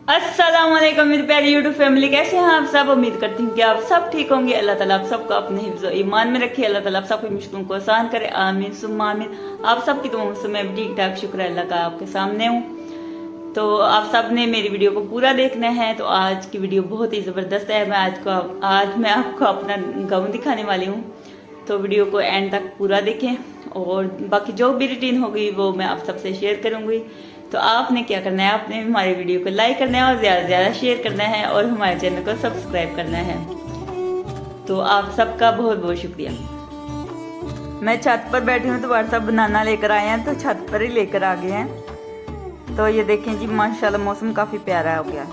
अस्सलाम वालेकुम मेरी प्यारी यूट्यूब फैमिली, कैसे हैं आप सब। उम्मीद करती हूँ कि आप सब ठीक होंगे। अल्लाह ताला आप सबको अपने हिफ्ज़ और ईमान में रखे। अल्लाह ताला आप सबकी मुश्किलों को आसान करे। आमीन सुम्मा आमीन। आप सबकी दुआओं से मैं ठीक ठाक, शुक्र अल्लाह का आपके सामने हूँ। तो आप सब ने मेरी वीडियो को पूरा देखना है। तो आज की वीडियो बहुत ही ज़बरदस्त है। आज मैं आपको अपना गाउन दिखाने वाली हूँ। तो वीडियो को एंड तक पूरा देखें और बाकी जो भी रूटीन होगी वो मैं आप सबसे शेयर करूँगी। तो आपने क्या करना है, आपने हमारी वीडियो को लाइक करना है और ज़्यादा से ज़्यादा शेयर करना है और हमारे चैनल को सब्सक्राइब करना है। तो आप सबका बहुत बहुत शुक्रिया। मैं छत पर बैठी हूँ तो व्हाट्सअप बनाना लेकर आए हैं, तो छत पर ही लेकर आ गए हैं। तो ये देखें जी, माशाल्लाह मौसम काफ़ी प्यारा हो गया।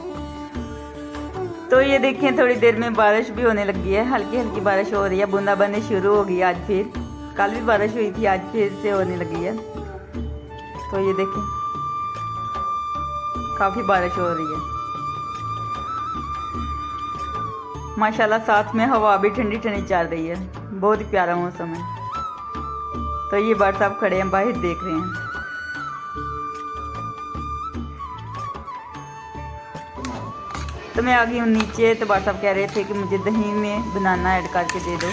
तो ये देखें, थोड़ी देर में बारिश भी होने लगी है। हल्की हल्की बारिश हो रही है, बूंदाबांदी शुरू हो गई। आज फिर, कल भी बारिश हुई थी, आज फिर से होने लगी है। तो ये देखें, काफ़ी बारिश हो रही है माशाल्लाह। साथ में हवा भी ठंडी ठंडी चल रही है। बहुत ही प्यारा मौसम है। तो ये बर्ड साहब खड़े हैं, बाहर देख रहे हैं। तो मैं आ गई हूँ नीचे। तो बर्ड साहब कह रहे थे कि मुझे दही में बनाना ऐड करके दे दो,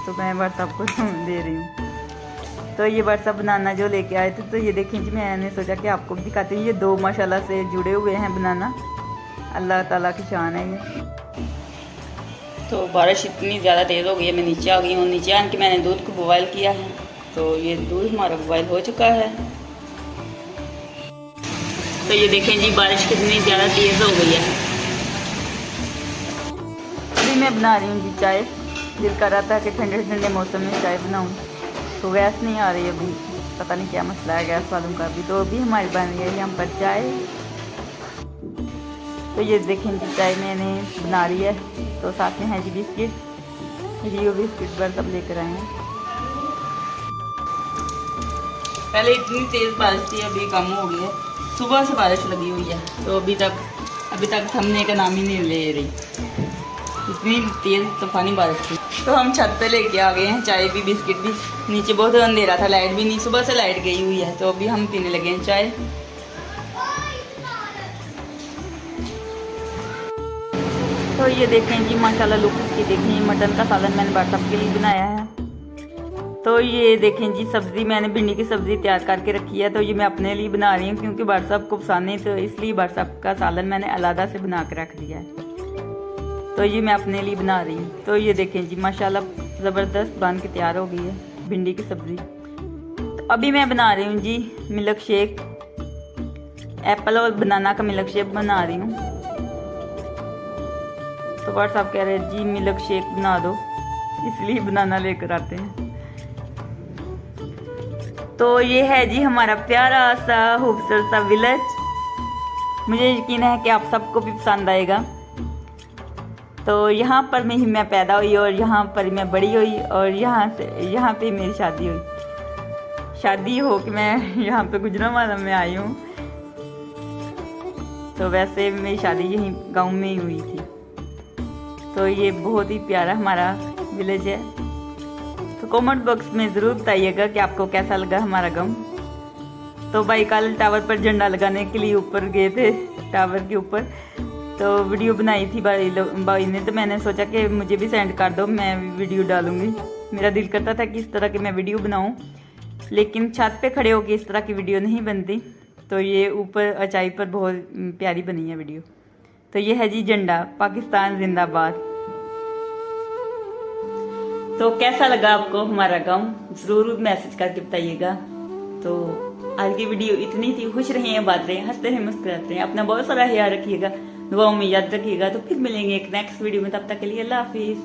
तो मैं बर्ड साहब को दे रही हूँ। तो ये बर्ड साहब बनाना जो लेके आए थे, तो ये देखें जी, मैंने सोचा कि आपको भी दिखाती हूँ। ये दो माशाल्लाह से जुड़े हुए हैं बनाना। अल्लाह ताला की शान है ये। तो बारिश इतनी ज़्यादा तेज़ हो गई है, मैं नीचे आ गई हूँ। नीचे आके मैंने दूध को बॉयल किया है। तो ये दूध हमारा बॉयल हो चुका है। तो ये देखें जी, बारिश कितनी ज़्यादा तेज़ हो गई है। अभी मैं बना रही हूँ जी चाय। दिल कर रहा था कि ठंडे ठंडे मौसम में चाय बनाऊँ, तो गैस नहीं आ रही अभी। पता नहीं क्या मसला है गैस वालों का भी। तो अभी हमारी बन रही है यहाँ पर चाय। तो ये देखें जी, चाय मैंने बना रही है। तो साथ में है जी बिस्किट, रियो बिस्किट पर सब लेकर आए हैं। पहले इतनी तेज़ बारिश थी, अभी कम हो गई है। सुबह से बारिश लगी हुई है, तो अभी तक थमने का नाम ही नहीं ले रही। इतनी तेज़ तूफानी बारिश थी। तो हम छत पे लेके आ गए हैं चाय भी, बिस्किट भी। नीचे बहुत अंधेरा था, लाइट भी नहीं, सुबह से लाइट गई हुई है। तो अभी हम पीने लगे हैं चाय। तो ये देखें जी, माशाल्लाह लुक इसकी देखें। मटन का सालन मैंने बर्ड साहब के लिए बनाया है। तो ये देखें जी, सब्ज़ी मैंने भिंडी की सब्ज़ी तैयार करके रखी है। तो ये मैं अपने लिए बना रही हूँ क्योंकि बर्ड साहब को पसंद नहीं, तो इसलिए बर्ड साहब का सालन मैंने अलग से बना के रख दिया है। तो ये मैं अपने लिए बना रही हूँ। तो ये देखें जी, माशाल्लाह ज़बरदस्त बन के तैयार हो गई है भिंडी की सब्ज़ी। तो अभी मैं बना रही हूँ जी मिल्क शेक। एप्पल और बनाना का मिल्क शेक बना रही हूँ। तो बर्ड साहब कह रहे हैं जी मिल्क शेक बना दो, इसलिए बनाना लेकर आते हैं। तो ये है जी हमारा प्यारा सा खूबसूरत सा विलेज। मुझे यकीन है कि आप सबको भी पसंद आएगा। तो यहाँ पर मैं पैदा हुई और यहाँ पर मैं बड़ी हुई और यहाँ पे मेरी शादी हो कि मैं यहाँ पे गुजरांवाला में आई हूँ। तो वैसे मेरी शादी यहीं गांव में ही हुई थी। तो ये बहुत ही प्यारा हमारा विलेज है। तो कमेंट बॉक्स में ज़रूर बताइएगा कि आपको कैसा लगा हमारा गांव। तो भाई कल टावर पर झंडा लगाने के लिए ऊपर गए थे, टावर के ऊपर। तो वीडियो बनाई थी भाई ने। तो मैंने सोचा कि मुझे भी सेंड कर दो, मैं वीडियो डालूंगी। मेरा दिल करता था कि इस तरह की मैं वीडियो बनाऊं, लेकिन छत पे खड़े होकर इस तरह की वीडियो नहीं बनती। तो ये ऊपर ऊंचाई पर बहुत प्यारी बनी है वीडियो। तो ये है जी झंडा, पाकिस्तान जिंदाबाद। तो कैसा लगा आपको हमारा गाँव, ज़रूर मैसेज करके बताइएगा। तो आज की वीडियो इतनी थी। खुश रहिए, बात रहे, हंसते रहें, मुस्कुराते रहें। अपना बहुत सारा ख्याल रखिएगा, दुआओं में याद रखिएगा। तो फिर मिलेंगे एक नेक्स्ट वीडियो में। तब तक के लिए अल्लाह हाफिज़।